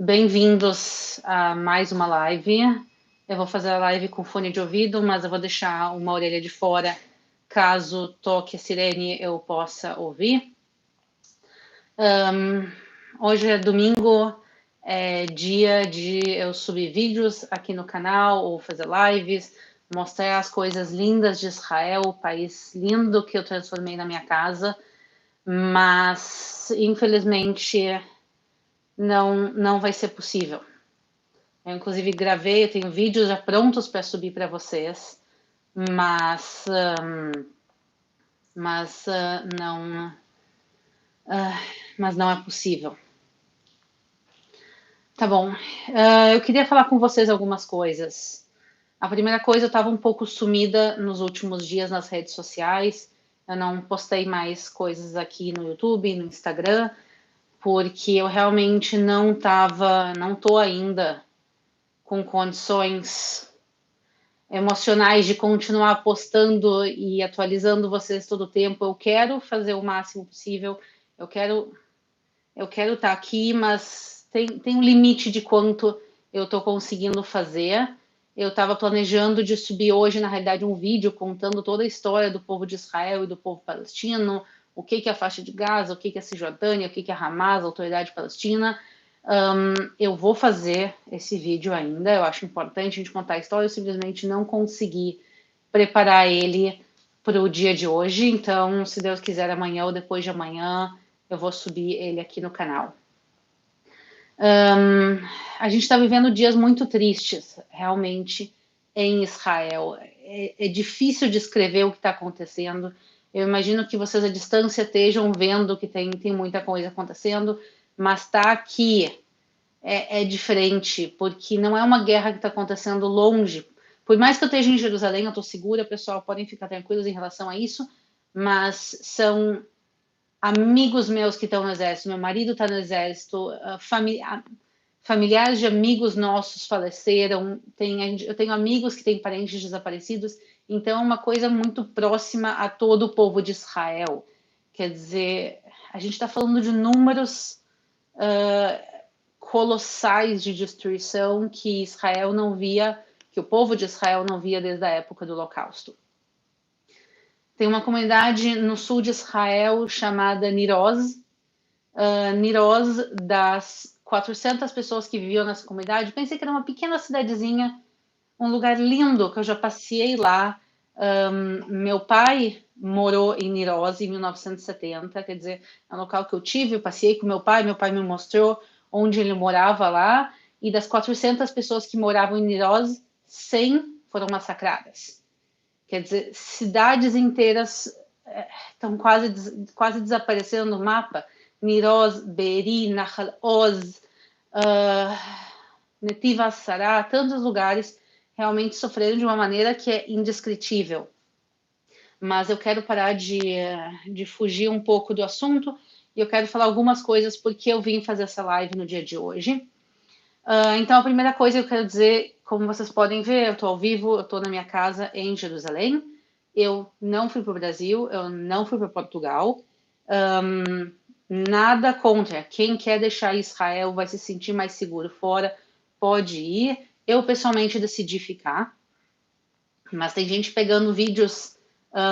Bem-vindos a mais uma live. Eu vou fazer a live com fone de ouvido, mas eu vou deixar uma orelha de fora, caso toque a sirene eu possa ouvir. Hoje é domingo, é dia de eu subir vídeos aqui no canal ou fazer lives, mostrar as coisas lindas de Israel, o país lindo que eu transformei na minha casa, mas infelizmente não vai ser possível. Eu, inclusive, gravei, eu tenho vídeos já prontos para subir para vocês, mas, mas, não, mas não é possível. Tá bom, eu queria falar com vocês algumas coisas. A primeira coisa, eu estava um pouco sumida nos últimos dias nas redes sociais, eu não postei mais coisas aqui no YouTube, no Instagram, porque eu realmente não tô ainda com condições emocionais de continuar postando e atualizando vocês todo o tempo. Eu quero fazer o máximo possível, eu quero estar aqui, mas tem um limite de quanto eu estou conseguindo fazer. Eu estava planejando de subir hoje, na realidade, um vídeo contando toda a história do povo de Israel e do povo palestino, o que é a faixa de Gaza, o que é a Cisjordânia, o que é a Hamas, a Autoridade Palestina. Eu vou fazer esse vídeo ainda, eu acho importante a gente contar a história, eu simplesmente não consegui preparar ele para o dia de hoje, então, se Deus quiser, amanhã ou depois de amanhã, eu vou subir ele aqui no canal. A gente está vivendo dias muito tristes, realmente, em Israel. É difícil descrever o que está acontecendo. Eu imagino que vocês à distância estejam vendo que tem muita coisa acontecendo, mas está aqui é diferente, porque não é uma guerra que está acontecendo longe. Por mais que eu esteja em Jerusalém, eu estou segura, pessoal, podem ficar tranquilos em relação a isso, mas são amigos meus que estão no exército, meu marido está no exército, familiares de amigos nossos faleceram, eu tenho amigos que têm parentes desaparecidos, então é uma coisa muito próxima a todo o povo de Israel. Quer dizer, a gente está falando de números colossais de destruição que Israel não via, que o povo de Israel não via desde a época do Holocausto. Tem uma comunidade no sul de Israel chamada Niroz. Niroz, das 400 pessoas que viviam nessa comunidade, pensei que era uma pequena cidadezinha, um lugar lindo, que eu já passei lá. Meu pai morou em Niroz em 1970, quer dizer, é um local que eu tive, eu passei com meu pai me mostrou onde ele morava lá, e das 400 pessoas que moravam em Niroz, 100 foram massacradas. Quer dizer, cidades inteiras estão quase desaparecendo no mapa. Niroz, Be'eri, Nahal Oz, Netiv Asará, tantos lugares realmente sofreram de uma maneira que é indescritível. Mas eu quero parar de fugir um pouco do assunto e eu quero falar algumas coisas porque eu vim fazer essa live no dia de hoje. Então, a primeira coisa que eu quero dizer, como vocês podem ver, eu estou ao vivo, eu estou na minha casa em Jerusalém. Eu não fui para o Brasil, eu não fui para Portugal. Nada contra. Quem quer deixar Israel vai se sentir mais seguro fora, pode ir. Eu, pessoalmente, decidi ficar. Mas tem gente pegando vídeos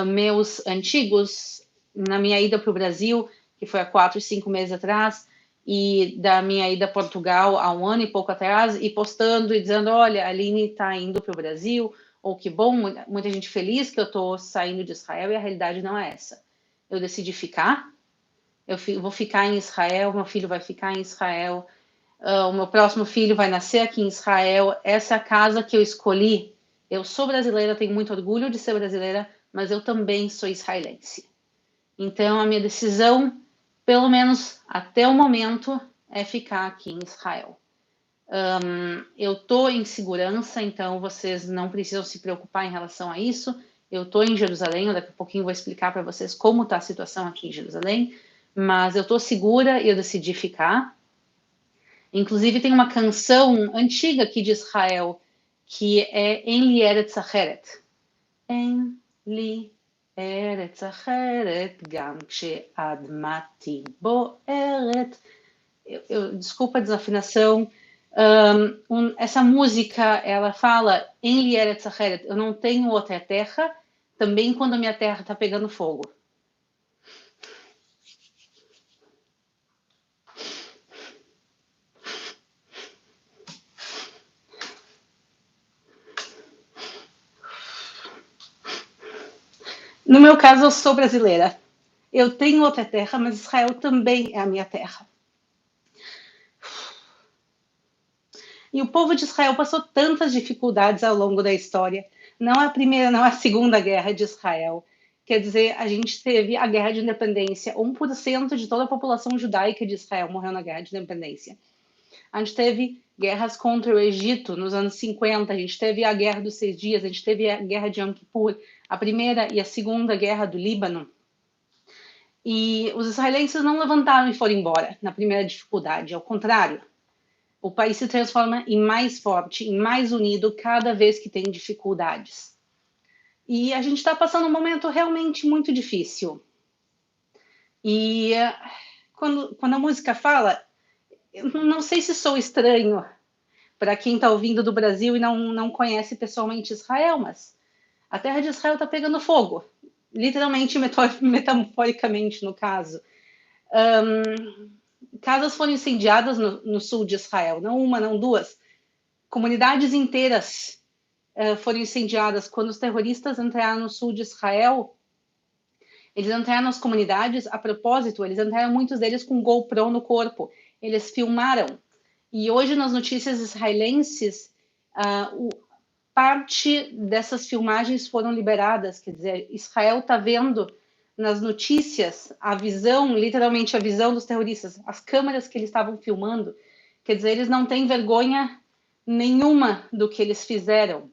meus antigos, na minha ida para o Brasil, que foi há 4, 5 meses atrás, e da minha ida a Portugal há um ano e pouco atrás, e postando e dizendo, olha, a Aline está indo para o Brasil, ou que bom, muita gente feliz que eu estou saindo de Israel, e a realidade não é essa. Eu decidi ficar, vou ficar em Israel, meu filho vai ficar em Israel, o meu próximo filho vai nascer aqui em Israel, essa é a casa que eu escolhi. Eu sou brasileira, tenho muito orgulho de ser brasileira, mas eu também sou israelense. Então, a minha decisão, pelo menos até o momento, é ficar aqui em Israel. Eu estou em segurança, então vocês não precisam se preocupar em relação a isso. Eu estou em Jerusalém, daqui a pouquinho vou explicar para vocês como está a situação aqui em Jerusalém, mas eu estou segura e eu decidi ficar. Inclusive, tem uma canção antiga aqui de Israel, que é En li eretz acheret. En li eretz acheret, gam kshe'admati bo'eret. desculpa a desafinação. Essa música, ela fala em Li Eretz Acheret, eu não tenho outra terra, também quando a minha terra está pegando fogo. No meu caso, eu sou brasileira. Eu tenho outra terra, mas Israel também é a minha terra. E o povo de Israel passou tantas dificuldades ao longo da história. Não a primeira, não a segunda guerra de Israel. Quer dizer, a gente teve a guerra de independência. 1% de toda a população judaica de Israel morreu na guerra de independência. A gente teve guerras contra o Egito nos anos 50. A gente teve a guerra dos 6 dias. A gente teve a guerra de Yom Kippur. A primeira e a segunda guerra do Líbano. E os israelenses não levantaram e foram embora na primeira dificuldade. Ao contrário, o país se transforma em mais forte, em mais unido cada vez que tem dificuldades. E a gente está passando um momento realmente muito difícil. E quando a música fala, eu não sei se sou estranho para quem está ouvindo do Brasil e não conhece pessoalmente Israel, mas a terra de Israel está pegando fogo. Literalmente, metaforicamente, no caso. Casas foram incendiadas no sul de Israel, não uma, não duas. Comunidades inteiras foram incendiadas. Quando os terroristas entraram no sul de Israel, eles entraram nas comunidades, a propósito, eles entraram muitos deles com GoPro no corpo. Eles filmaram. E hoje, nas notícias israelenses, parte dessas filmagens foram liberadas. Quer dizer, Israel está vendo nas notícias a visão, literalmente a visão dos terroristas, as câmeras que eles estavam filmando. Quer dizer, eles não têm vergonha nenhuma do que eles fizeram.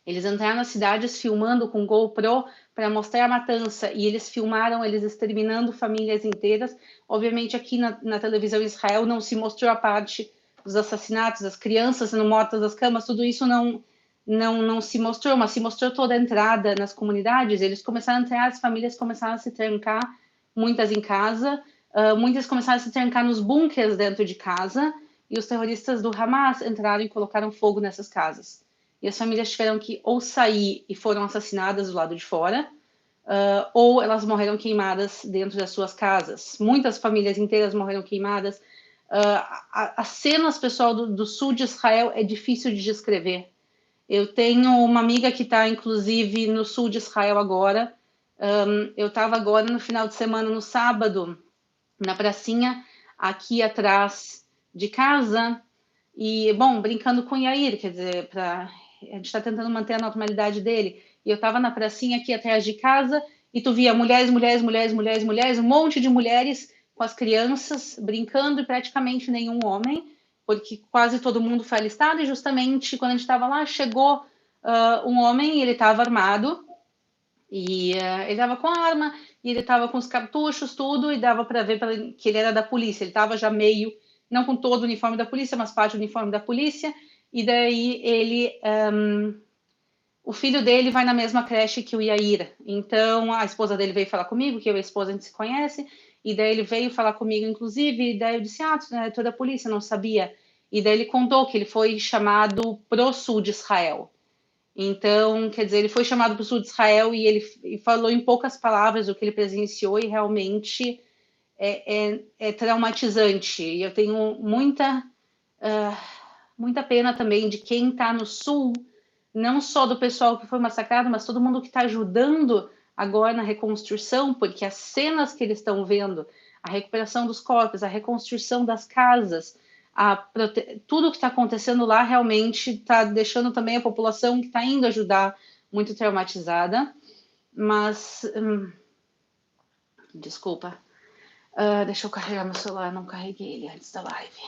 Eles entraram nas cidades filmando com GoPro para mostrar a matança, e eles filmaram eles exterminando famílias inteiras. Obviamente, aqui na televisão Israel não se mostrou a parte dos assassinatos, das crianças sendo mortas das camas, tudo isso não se mostrou, mas se mostrou toda a entrada nas comunidades. Eles começaram a entrar, as famílias começaram a se trancar, muitas em casa, muitas começaram a se trancar nos bunkers dentro de casa, e os terroristas do Hamas entraram e colocaram fogo nessas casas. E as famílias tiveram que ou sair e foram assassinadas do lado de fora, ou elas morreram queimadas dentro das suas casas. Muitas famílias inteiras morreram queimadas. As cenas, pessoal, do sul de Israel é difícil de descrever. Eu tenho uma amiga que está, inclusive, no sul de Israel agora. Eu estava agora no final de semana, no sábado, na pracinha, aqui atrás de casa, e, bom, brincando com o Yair, quer dizer, a gente está tentando manter a normalidade dele. E eu estava na pracinha aqui atrás de casa, e tu via mulheres, um monte de mulheres com as crianças brincando, e praticamente nenhum homem, porque quase todo mundo foi alistado, e justamente quando a gente estava lá, chegou um homem, e ele estava armado, e ele estava com a arma, e ele estava com os cartuchos, tudo, e dava para ver que ele era da polícia. Ele estava já meio, não com todo o uniforme da polícia, mas parte do uniforme da polícia. E daí o filho dele vai na mesma creche que o Yair. Então a esposa dele veio falar comigo, que eu e a esposa a gente se conhece, e daí ele veio falar comigo, inclusive, e daí eu disse, tu é toda a polícia, não sabia. E daí ele contou que ele foi chamado pro sul de Israel. Então, quer dizer, ele foi chamado para o sul de Israel e ele falou em poucas palavras o que ele presenciou, e realmente é traumatizante. E eu tenho muita pena também de quem está no sul, não só do pessoal que foi massacrado, mas todo mundo que está ajudando agora na reconstrução, porque as cenas que eles estão vendo, a recuperação dos corpos, a reconstrução das casas, tudo que está acontecendo lá realmente está deixando também a população que está indo ajudar muito traumatizada. Mas, desculpa, deixa eu carregar meu celular, não carreguei ele antes da live.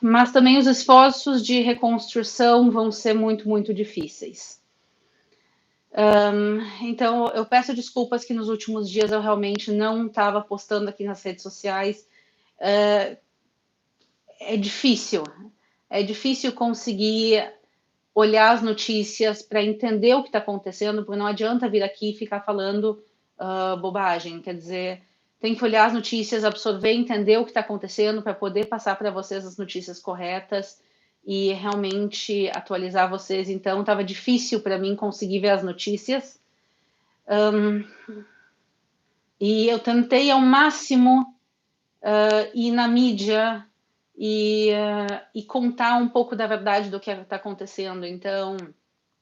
Mas também os esforços de reconstrução vão ser muito, muito difíceis. Então, eu peço desculpas que nos últimos dias eu realmente não estava postando aqui nas redes sociais. É difícil conseguir olhar as notícias para entender o que está acontecendo, porque não adianta vir aqui e ficar falando bobagem. Quer dizer, tem que olhar as notícias, absorver, entender o que está acontecendo para poder passar para vocês as notícias corretas e realmente atualizar vocês. Então, estava difícil para mim conseguir ver as notícias. E eu tentei ao máximo ir na mídia e contar um pouco da verdade do que está acontecendo. Então,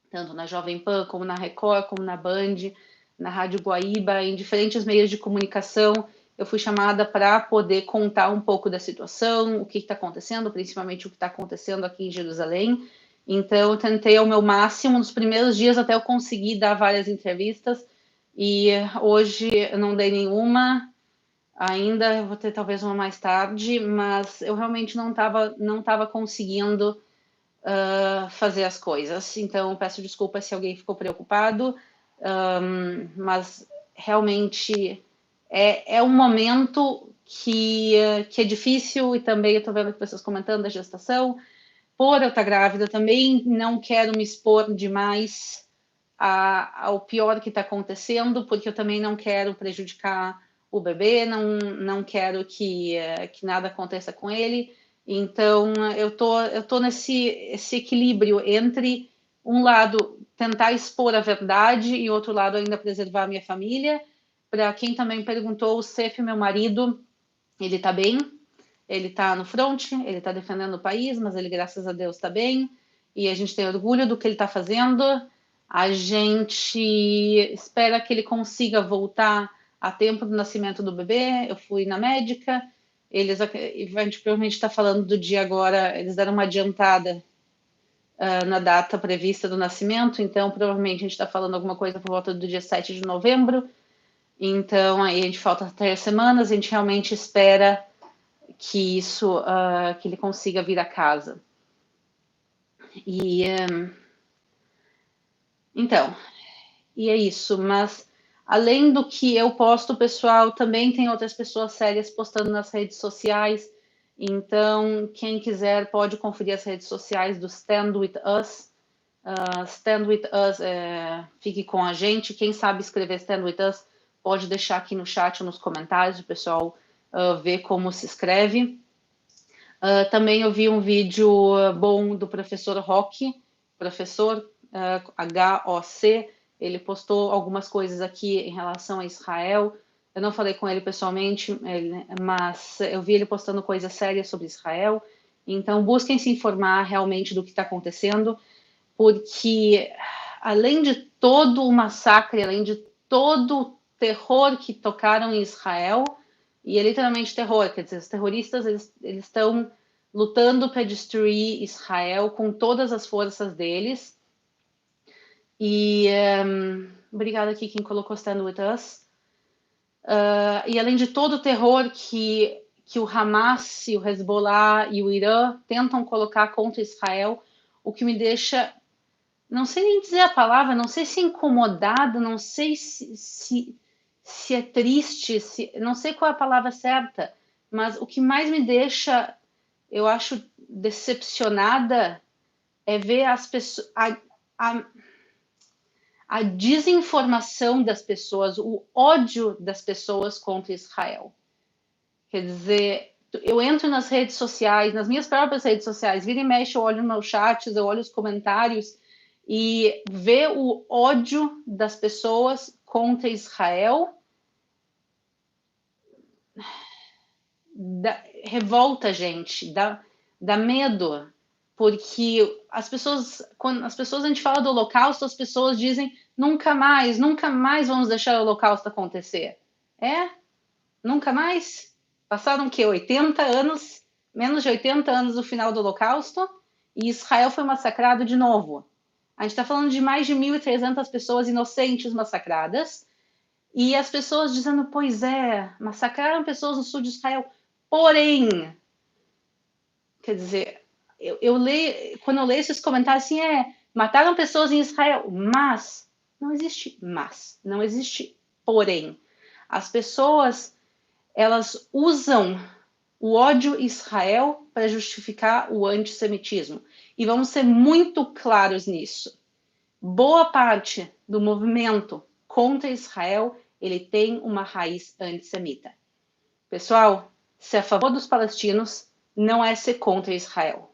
tanto na Jovem Pan, como na Record, como na Band, na Rádio Guaíba, em diferentes meios de comunicação, eu fui chamada para poder contar um pouco da situação, o que está acontecendo, principalmente o que está acontecendo aqui em Jerusalém. Então, eu tentei ao meu máximo, nos primeiros dias até eu conseguir dar várias entrevistas, e hoje eu não dei nenhuma, ainda eu vou ter talvez uma mais tarde, mas eu realmente não tava conseguindo fazer as coisas. Então, peço desculpas se alguém ficou preocupado, mas realmente é um momento que é difícil, e também eu estou vendo pessoas comentando da gestação. Por eu estar grávida, também não quero me expor demais ao pior que está acontecendo, porque eu também não quero prejudicar o bebê, não quero que nada aconteça com ele. Então, eu tô nesse equilíbrio entre, um lado, tentar expor a verdade e, outro lado, ainda preservar a minha família. Para quem também perguntou, o Sef, meu marido, ele está bem, ele está no front, ele está defendendo o país, mas ele, graças a Deus, está bem. E a gente tem orgulho do que ele está fazendo. A gente espera que ele consiga voltar a tempo do nascimento do bebê. Eu fui na médica, a gente provavelmente está falando do dia agora, eles deram uma adiantada na data prevista do nascimento, então provavelmente a gente está falando alguma coisa por volta do dia 7 de novembro. Então aí a gente falta 3 semanas, a gente realmente espera que que ele consiga vir a casa. Então, e é isso, mas além do que eu posto, pessoal, também tem outras pessoas sérias postando nas redes sociais. Então, quem quiser pode conferir as redes sociais do Stand With Us. Stand With Us, fique com a gente. Quem sabe escrever Stand With Us, pode deixar aqui no chat ou nos comentários, o pessoal ver como se escreve. Também eu vi um vídeo bom do professor Rock, professor HOC, ele postou algumas coisas aqui em relação a Israel. Eu não falei com ele pessoalmente, mas eu vi ele postando coisas sérias sobre Israel. Então, busquem se informar realmente do que está acontecendo, porque além de todo o massacre, além de todo o terror que tocaram em Israel, e é literalmente terror, quer dizer, os terroristas eles estão lutando para destruir Israel com todas as forças deles. E obrigada aqui quem colocou Stand With Us. E além de todo o terror que o Hamas, e o Hezbollah e o Irã tentam colocar contra Israel, o que me deixa, não sei nem dizer a palavra, não sei se é incomodado, não sei se é triste, não sei qual é a palavra certa, mas o que mais me deixa, eu acho, decepcionada é ver as pessoas, a desinformação das pessoas, o ódio das pessoas contra Israel. Quer dizer, eu entro nas redes sociais, nas minhas próprias redes sociais, vira e mexe, eu olho meus chats, eu olho os comentários e ver o ódio das pessoas contra Israel revolta a gente, dá medo, porque quando as pessoas, a gente fala do Holocausto, as pessoas dizem nunca mais vamos deixar o Holocausto acontecer. Nunca mais? Passaram o quê? 80 anos, menos de 80 anos do final do Holocausto, e Israel foi massacrado de novo. A gente está falando de mais de 1.300 pessoas inocentes massacradas, e as pessoas dizendo, pois massacraram pessoas no sul de Israel. Porém, quer dizer, quando eu leio esses comentários assim, mataram pessoas em Israel, mas não existe mas, não existe porém. As pessoas, elas usam o ódio a Israel para justificar o antissemitismo. E vamos ser muito claros nisso. Boa parte do movimento contra Israel, ele tem uma raiz antissemita. Pessoal, ser a favor dos palestinos não é ser contra Israel.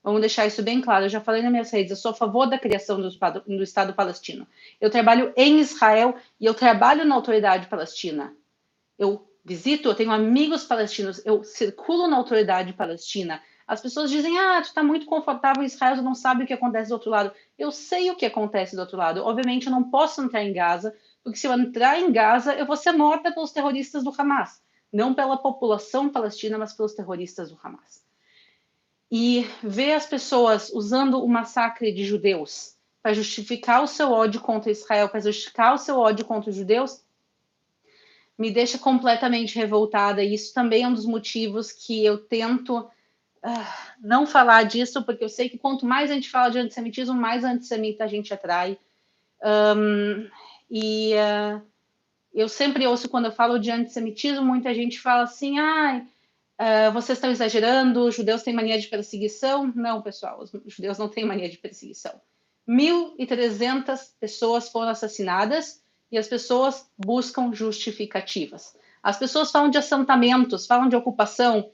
Vamos deixar isso bem claro. Eu já falei nas minhas redes, eu sou a favor da criação do Estado palestino. Eu trabalho em Israel e eu trabalho na autoridade palestina. Eu visito, eu tenho amigos palestinos, eu circulo na autoridade palestina. As pessoas dizem, tu está muito confortável em Israel, tu não sabe o que acontece do outro lado. Eu sei o que acontece do outro lado. Obviamente, eu não posso entrar em Gaza, porque se eu entrar em Gaza, eu vou ser morta pelos terroristas do Hamas. Não pela população palestina, mas pelos terroristas do Hamas. E ver as pessoas usando o massacre de judeus para justificar o seu ódio contra Israel, para justificar o seu ódio contra os judeus, me deixa completamente revoltada. E isso também é um dos motivos que eu tento não falar disso, porque eu sei que quanto mais a gente fala de antissemitismo, mais antissemita a gente atrai. Eu sempre ouço, quando eu falo de antissemitismo, muita gente fala assim, vocês estão exagerando, os judeus têm mania de perseguição. Não, pessoal, os judeus não têm mania de perseguição. 1.300 pessoas foram assassinadas e as pessoas buscam justificativas. As pessoas falam de assentamentos, falam de ocupação.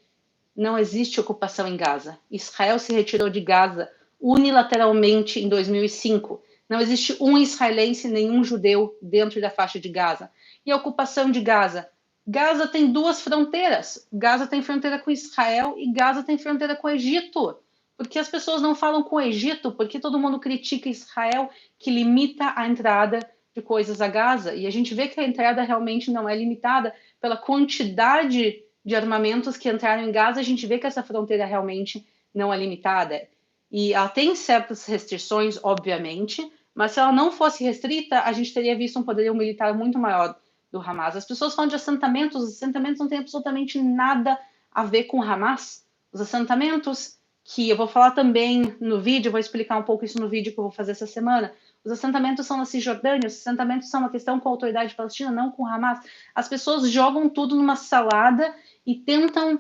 Não existe ocupação em Gaza. Israel se retirou de Gaza unilateralmente em 2005. Não existe um israelense, nenhum judeu dentro da faixa de Gaza. E a ocupação de Gaza? Gaza tem duas fronteiras. Gaza tem fronteira com Israel e Gaza tem fronteira com o Egito. Por que as pessoas não falam com o Egito? Por que todo mundo critica Israel, que limita a entrada de coisas a Gaza? E a gente vê que a entrada realmente não é limitada pela quantidade de armamentos que entraram em Gaza. A gente vê que essa fronteira realmente não é limitada. E ela tem certas restrições, obviamente, mas se ela não fosse restrita, a gente teria visto um poderio militar muito maior do Hamas. As pessoas falam de assentamentos, os assentamentos não têm absolutamente nada a ver com o Hamas. Os assentamentos, que eu vou falar também no vídeo, eu vou explicar um pouco isso no vídeo que eu vou fazer essa semana. Os assentamentos são na Cisjordânia, os assentamentos são uma questão com a autoridade palestina, não com o Hamas. As pessoas jogam tudo numa salada e tentam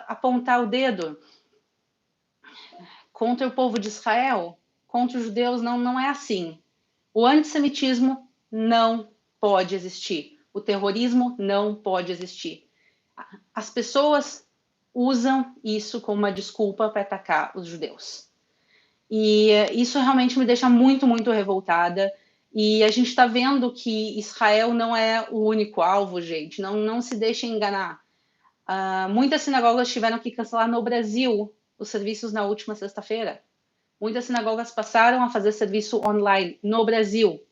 apontar o dedo contra o povo de Israel, contra os judeus. Não é assim. O antissemitismo não pode existir. O terrorismo não pode existir. As pessoas usam isso como uma desculpa para atacar os judeus. E isso realmente me deixa muito, muito revoltada. E a gente está vendo que Israel não é o único alvo, gente. Não se deixem enganar. Muitas sinagogas tiveram que cancelar no Brasil os serviços na última sexta-feira. Muitas sinagogas passaram a fazer serviço online no Brasil.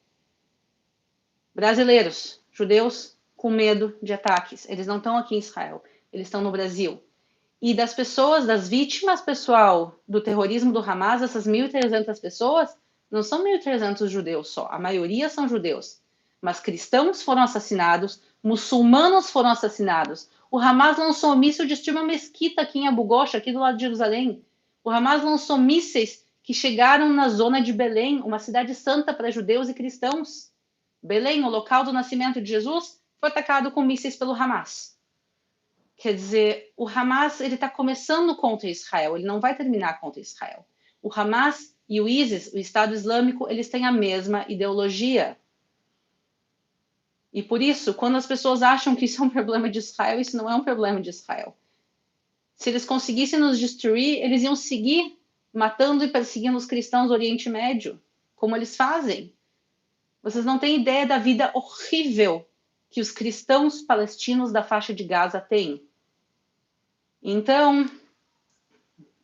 Brasileiros, judeus, com medo de ataques. Eles não estão aqui em Israel, eles estão no Brasil. E das pessoas, das vítimas, pessoal, do terrorismo do Hamas, essas 1.300 pessoas, não são 1.300 judeus só, a maioria são judeus. Mas cristãos foram assassinados, muçulmanos foram assassinados. O Hamas lançou um míssil de destruir uma mesquita aqui em Abu Ghosh, aqui do lado de Jerusalém. O Hamas lançou mísseis que chegaram na zona de Belém, uma cidade santa para judeus e cristãos. Belém, o local do nascimento de Jesus, foi atacado com mísseis pelo Hamas. Quer dizer, o Hamas está começando contra Israel, ele não vai terminar contra Israel. O Hamas e o ISIS, o Estado Islâmico, eles têm a mesma ideologia. E por isso, quando as pessoas acham que isso é um problema de Israel, isso não é um problema de Israel. Se eles conseguissem nos destruir, eles iam seguir matando e perseguindo os cristãos do Oriente Médio, como eles fazem. Vocês não têm ideia da vida horrível que os cristãos palestinos da faixa de Gaza têm. Então,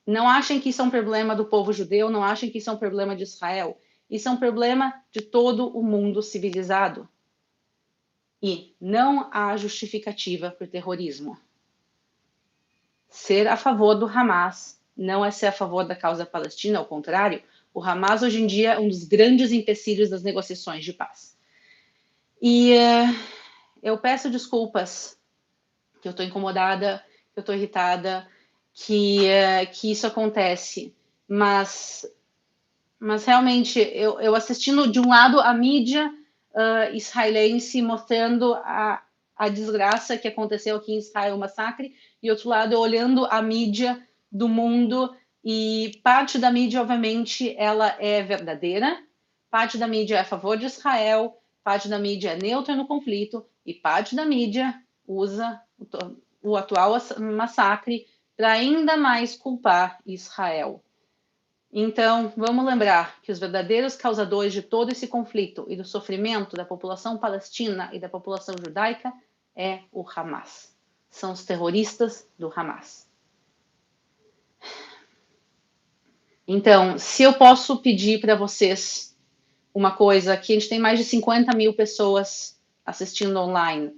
não achem que isso é um problema do povo judeu, não achem que isso é um problema de Israel. Isso é um problema de todo o mundo civilizado. E não há justificativa para o terrorismo. Ser a favor do Hamas não é ser a favor da causa palestina, ao contrário, o Hamas hoje em dia é um dos grandes empecilhos das negociações de paz. E eu peço desculpas, que eu estou incomodada, que eu estou irritada, que isso acontece, mas realmente eu assistindo de um lado a mídia israelense mostrando a desgraça que aconteceu aqui em Israel, o massacre, e outro lado eu olhando a mídia do mundo, e parte da mídia, obviamente, ela é verdadeira, parte da mídia é a favor de Israel, parte da mídia é neutra no conflito, e parte da mídia usa o atual massacre para ainda mais culpar Israel. Então, vamos lembrar que os verdadeiros causadores de todo esse conflito e do sofrimento da população palestina e da população judaica é o Hamas. São os terroristas do Hamas. Então, se eu posso pedir para vocês uma coisa, aqui a gente tem mais de 50 mil pessoas assistindo online.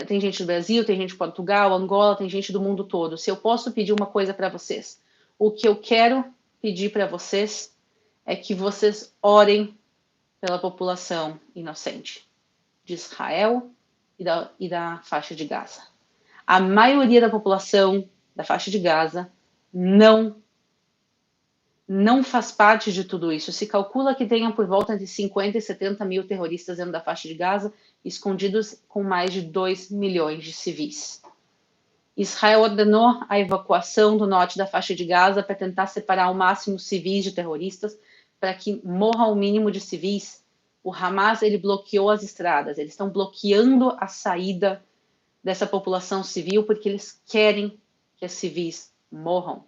Tem gente do Brasil, tem gente de Portugal, Angola, tem gente do mundo todo. Se eu posso pedir uma coisa para vocês, o que eu quero pedir para vocês é que vocês orem pela população inocente de Israel e da faixa de Gaza. A maioria da população da faixa de Gaza não faz parte de tudo isso. Se calcula que tenham por volta de 50 e 70 mil terroristas dentro da faixa de Gaza, escondidos com mais de 2 milhões de civis. Israel ordenou a evacuação do norte da faixa de Gaza para tentar separar ao máximo civis de terroristas, para que morra o mínimo de civis. O Hamas ele bloqueou as estradas, eles estão bloqueando a saída dessa população civil porque eles querem que os civis morram,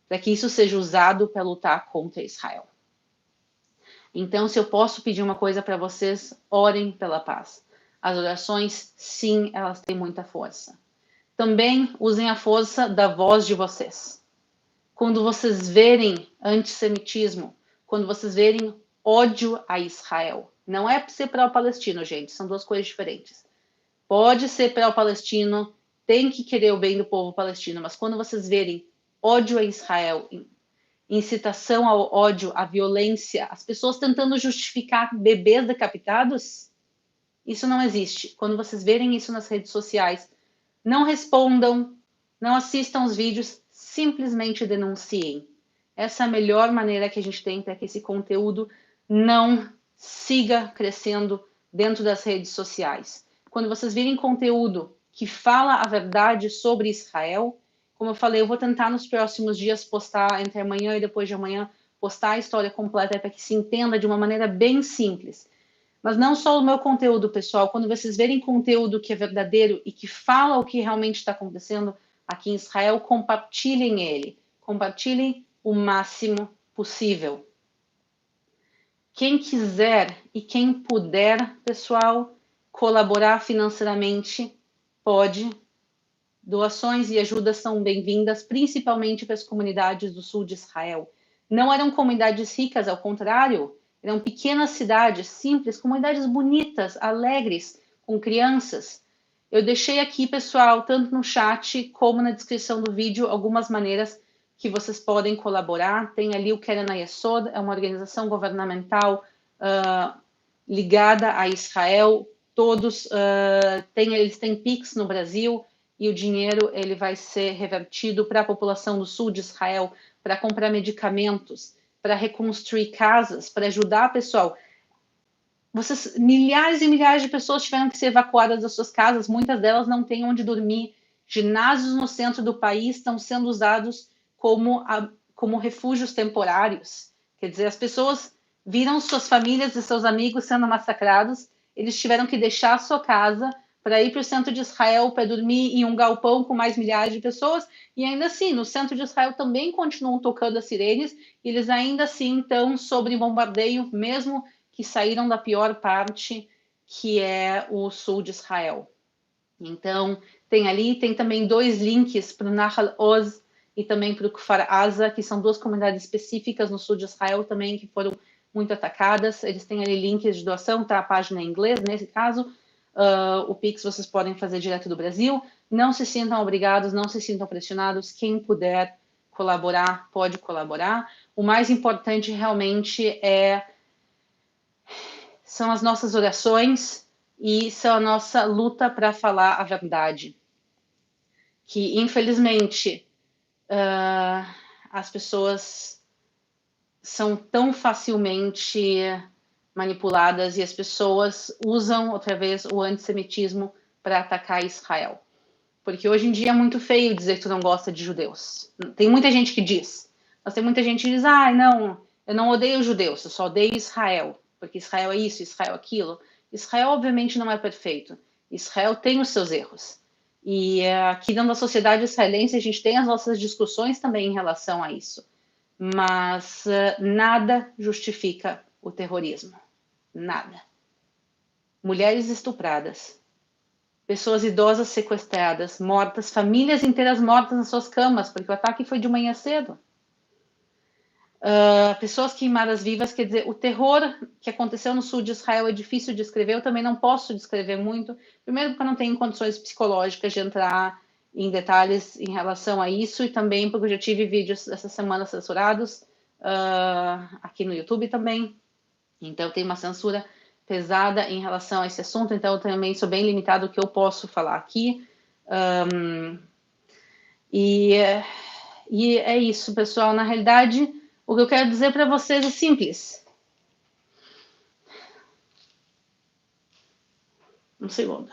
para que isso seja usado para lutar contra Israel. Então, se eu posso pedir uma coisa para vocês, orem pela paz. As orações, sim, elas têm muita força. Também usem a força da voz de vocês. Quando vocês verem antissemitismo, quando vocês verem ódio a Israel, não é ser pró-palestino, gente, são duas coisas diferentes. Pode ser pró-palestino, tem que querer o bem do povo palestino, mas quando vocês verem ódio a Israel, incitação ao ódio, à violência, as pessoas tentando justificar bebês decapitados, isso não existe. Quando vocês verem isso nas redes sociais, não respondam, não assistam os vídeos, simplesmente denunciem. Essa é a melhor maneira que a gente tem para que esse conteúdo não siga crescendo dentro das redes sociais. Quando vocês virem conteúdo que fala a verdade sobre Israel, como eu falei, eu vou tentar nos próximos dias postar, entre amanhã e depois de amanhã, postar a história completa para que se entenda de uma maneira bem simples. Mas não só o meu conteúdo, pessoal. Quando vocês verem conteúdo que é verdadeiro e que fala o que realmente está acontecendo aqui em Israel, compartilhem ele. Compartilhem o máximo possível. Quem quiser e quem puder, pessoal, colaborar financeiramente, pode. Doações e ajudas são bem-vindas, principalmente para as comunidades do sul de Israel. Não eram comunidades ricas, ao contrário, eram pequenas cidades, simples, comunidades bonitas, alegres, com crianças. Eu deixei aqui, pessoal, tanto no chat como na descrição do vídeo, algumas maneiras que vocês podem colaborar. Tem ali o Keren Hayesod, é uma organização governamental ligada a Israel. Todos eles têm Pix no Brasil, e o dinheiro ele vai ser revertido para a população do sul de Israel, para comprar medicamentos, para reconstruir casas, para ajudar, pessoal. Milhares e milhares de pessoas tiveram que ser evacuadas das suas casas, muitas delas não têm onde dormir. Ginásios no centro do país estão sendo usados como refúgios temporários. Quer dizer, as pessoas viram suas famílias e seus amigos sendo massacrados, eles tiveram que deixar a sua casa para ir para o centro de Israel, para dormir em um galpão com mais milhares de pessoas, e ainda assim, no centro de Israel também continuam tocando as sirenes, e eles ainda assim estão sob bombardeio, mesmo que saíram da pior parte, que é o sul de Israel. Então, tem também 2 links para o Nahal Oz e também para o Kfar Aza, que são 2 comunidades específicas no sul de Israel também, que foram muito atacadas. Eles têm ali links de doação, tá? A página em inglês, nesse caso. O Pix vocês podem fazer direto do Brasil. Não se sintam obrigados, não se sintam pressionados. Quem puder colaborar, pode colaborar. O mais importante realmente são as nossas orações e são a nossa luta para falar a verdade. Que, infelizmente, as pessoas são tão facilmente manipuladas e as pessoas usam outra vez o antissemitismo para atacar Israel. Porque hoje em dia é muito feio dizer que tu não gosta de judeus. Tem muita gente que diz, mas tem muita gente que diz, não, eu não odeio judeus, eu só odeio Israel, porque Israel é isso, Israel é aquilo. Israel obviamente não é perfeito. Israel tem os seus erros. E aqui dentro da sociedade israelense a gente tem as nossas discussões também em relação a isso. Mas nada justifica o terrorismo. Nada. Mulheres estupradas, pessoas idosas sequestradas, mortas, famílias inteiras mortas nas suas camas, porque o ataque foi de manhã cedo. Pessoas queimadas vivas, quer dizer, o terror que aconteceu no sul de Israel é difícil de descrever, eu também não posso descrever muito, primeiro porque eu não tenho condições psicológicas de entrar em detalhes em relação a isso, e também porque eu já tive vídeos essa semana censurados, aqui no YouTube também, então eu tenho uma censura pesada em relação a esse assunto, então eu também sou bem limitado o que eu posso falar aqui, e é isso, pessoal, na realidade, o que eu quero dizer para vocês é simples. Um segundo.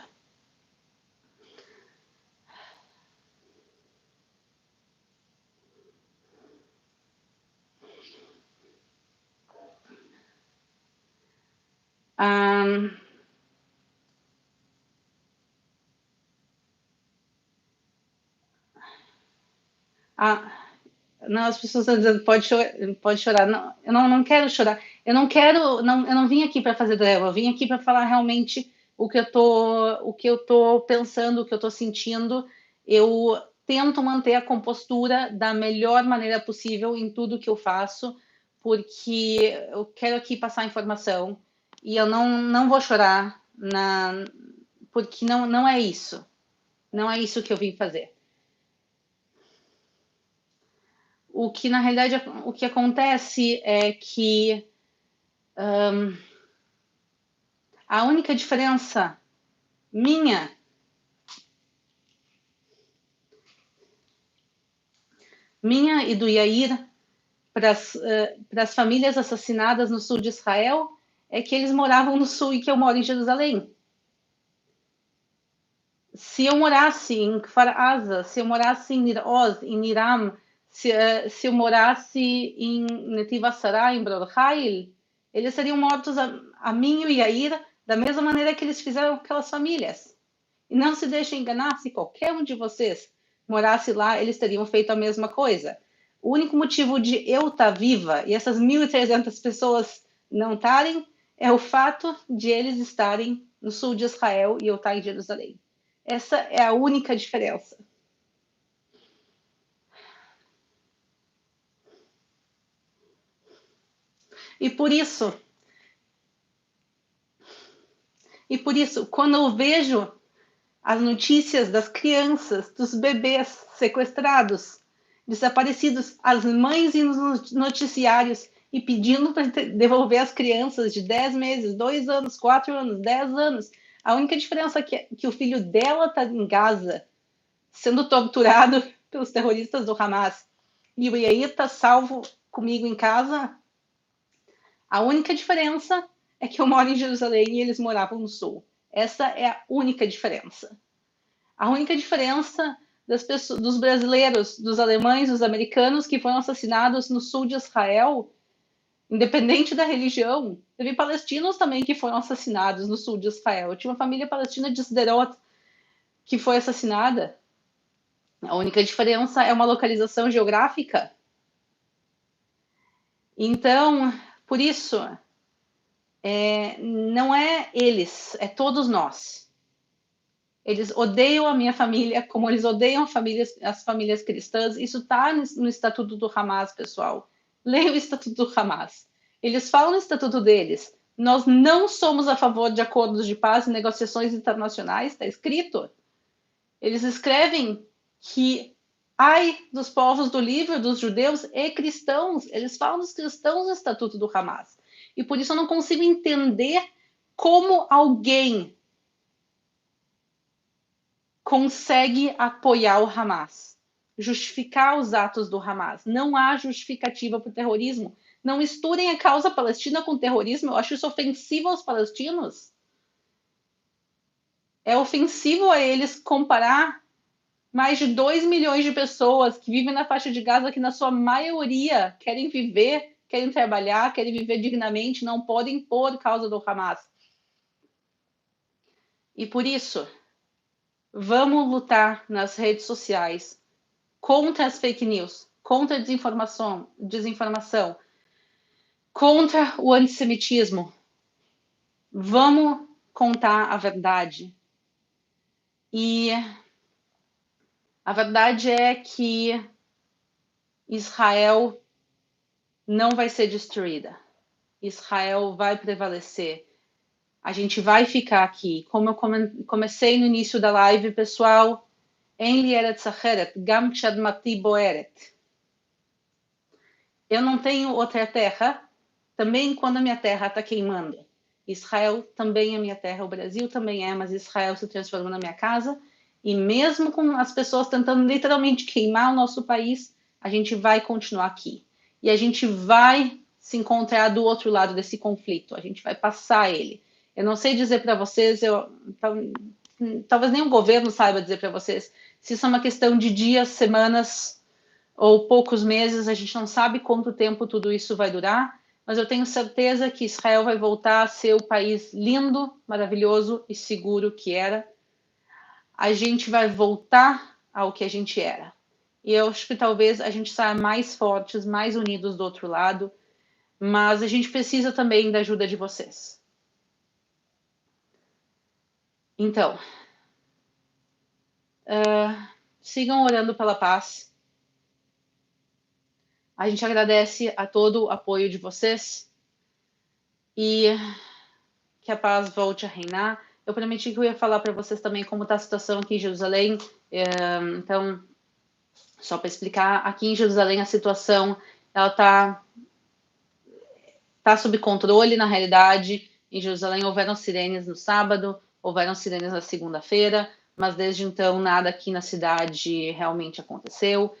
Não, as pessoas estão dizendo pode chorar. Não, eu não quero chorar. Eu não vim aqui para fazer drama. Eu vim aqui para falar realmente o que eu tô pensando, o que eu tô sentindo. Eu tento manter a compostura da melhor maneira possível em tudo que eu faço, porque eu quero aqui passar informação e eu não vou chorar porque não é isso. Não é isso que eu vim fazer. O que, na realidade, o que acontece é que a única diferença minha e do Yair para as famílias assassinadas no sul de Israel é que eles moravam no sul e que eu moro em Jerusalém. Se eu morasse em Kfar Aza, se eu morasse em Nir Oz, em Niram, se eu morasse em Netiv Asara, em Bror Hail, eles seriam mortos a mim e o Yair da mesma maneira que eles fizeram com aquelas famílias. E não se deixem enganar, se qualquer um de vocês morasse lá, eles teriam feito a mesma coisa. O único motivo de eu estar viva e essas 1.300 pessoas não estarem é o fato de eles estarem no sul de Israel e eu estar em Jerusalém. Essa é a única diferença. E por isso, quando eu vejo as notícias das crianças, dos bebês sequestrados, desaparecidos, as mães indo nos noticiários e pedindo para devolver as crianças de 10 meses, 2 anos, 4 anos, 10 anos. A única diferença é que o filho dela está em Gaza, sendo torturado pelos terroristas do Hamas, e o Yair está salvo comigo em casa. A única diferença é que eu moro em Jerusalém e eles moravam no sul. Essa é a única diferença. A única diferença dos brasileiros, dos alemães, dos americanos que foram assassinados no sul de Israel, independente da religião, teve palestinos também que foram assassinados no sul de Israel. Eu tinha uma família palestina de Sderot que foi assassinada. A única diferença é uma localização geográfica. Então, por isso, não é eles, é todos nós. Eles odeiam a minha família como eles odeiam as famílias cristãs. Isso está no Estatuto do Hamas, pessoal. Leia o Estatuto do Hamas. Eles falam no Estatuto deles. Nós não somos a favor de acordos de paz e negociações internacionais, está escrito. Eles escrevem que ai dos povos do livro, dos judeus e cristãos. Eles falam dos cristãos no Estatuto do Hamas. E por isso eu não consigo entender como alguém consegue apoiar o Hamas, justificar os atos do Hamas. Não há justificativa para o terrorismo. Não misturem a causa palestina com o terrorismo. Eu acho isso ofensivo aos palestinos. É ofensivo a eles comparar mais de 2 milhões de pessoas que vivem na faixa de Gaza, que na sua maioria querem viver, querem trabalhar, querem viver dignamente, não podem por causa do Hamas. E por isso, vamos lutar nas redes sociais contra as fake news, contra a desinformação, contra o antissemitismo. Vamos contar a verdade. E a verdade é que Israel não vai ser destruída. Israel vai prevalecer. A gente vai ficar aqui. Como eu comecei no início da live, pessoal, En li eretz acheret, gam k'shadmati boeret. Eu não tenho outra terra, também quando a minha terra está queimando. Israel também é minha terra, o Brasil também é, mas Israel se transformou na minha casa. E mesmo com as pessoas tentando literalmente queimar o nosso país, a gente vai continuar aqui. E a gente vai se encontrar do outro lado desse conflito. A gente vai passar ele. Eu não sei dizer para vocês, talvez nem o governo saiba dizer para vocês, se isso é uma questão de dias, semanas ou poucos meses, a gente não sabe quanto tempo tudo isso vai durar, mas eu tenho certeza que Israel vai voltar a ser o país lindo, maravilhoso e seguro que era. A gente vai voltar ao que a gente era. E eu acho que talvez a gente saia mais fortes, mais unidos do outro lado, mas a gente precisa também da ajuda de vocês. Então, sigam orando pela paz. A gente agradece a todo o apoio de vocês e que a paz volte a reinar. Eu prometi que eu ia falar para vocês também como está a situação aqui em Jerusalém. Então, só para explicar, aqui em Jerusalém a situação ela tá sob controle na realidade. Em Jerusalém houveram sirenes no sábado, houveram sirenes na segunda-feira, mas desde então nada aqui na cidade realmente aconteceu.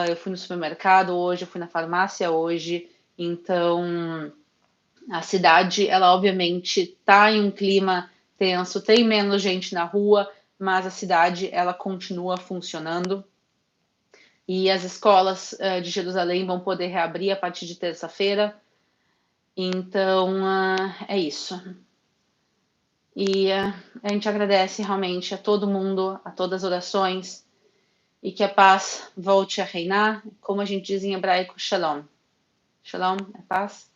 Eu fui no supermercado hoje, eu fui na farmácia hoje, então a cidade, ela obviamente está em um clima tenso, tem menos gente na rua, mas a cidade, ela continua funcionando. E as escolas de Jerusalém vão poder reabrir a partir de terça-feira. Então, é isso. E a gente agradece realmente a todo mundo, a todas as orações, e que a paz volte a reinar, como a gente diz em hebraico, shalom. Shalom é paz.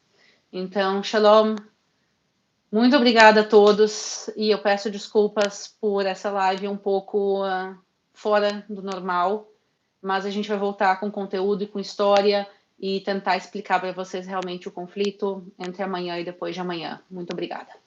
Então, shalom. Muito obrigada a todos, e eu peço desculpas por essa live um pouco fora do normal, mas a gente vai voltar com conteúdo e com história e tentar explicar para vocês realmente o conflito entre amanhã e depois de amanhã. Muito obrigada.